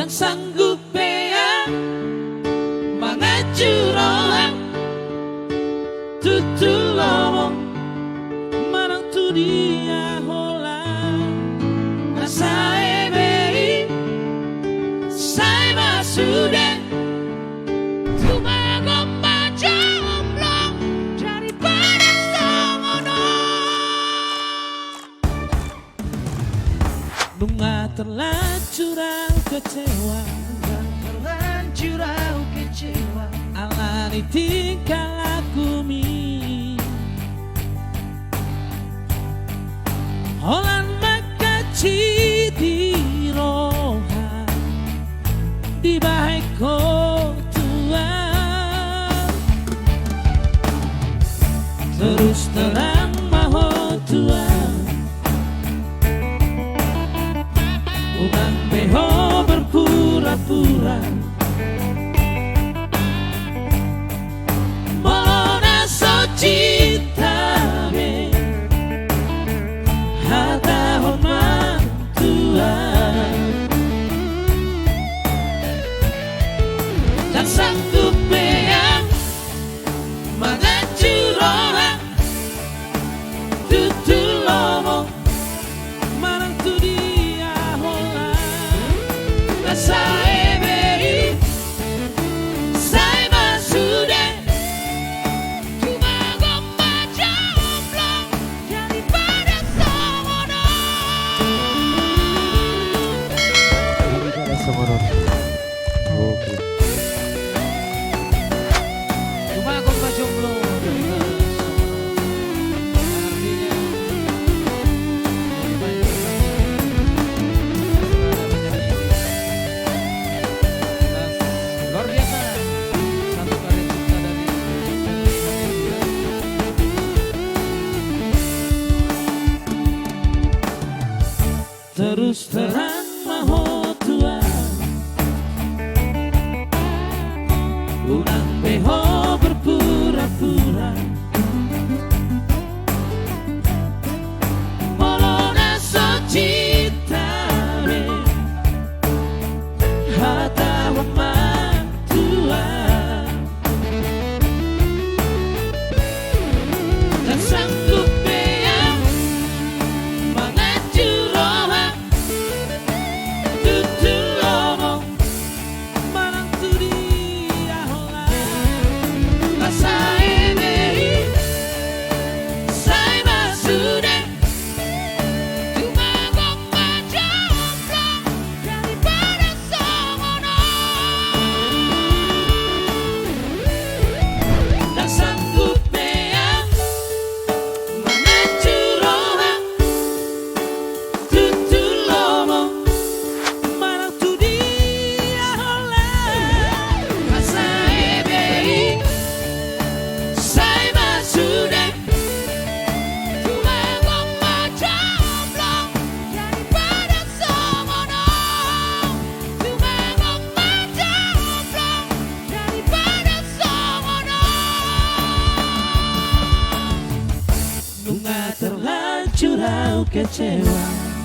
yang sanggup yang mengacurang tutulong marang tu dia holang asae bei sai masude tumagom majomlong daripada semono bunga terlanjur kecewa alani tingkah laku mi Holan makaci di roha di baik Tuhan terus terang maho Tuhan bukan beho berpura-pura Mona cinta me hata hormat Tuhan dan sanggup yang mengacurang tutulong marang tu dia holang asae beri sai masude tumagom majomlong daripada semono Oke. tumagom majomlong daripada luar biasa satu karya cipta dari terus terang maho Tuhan urang beho berpura-pura molona so cinta hata hormat Tuhan dan sanggup yang mengacurang tutulong marang tu dia holang asae beri sai masude tumagom majomlong daripada semono dan sanggup yang mengacurang tutulong marang tu dia holang asae beri sai masude tumagom majomlong daripada semono tumagom majomlong daripada semono bunga terlanjur kecewa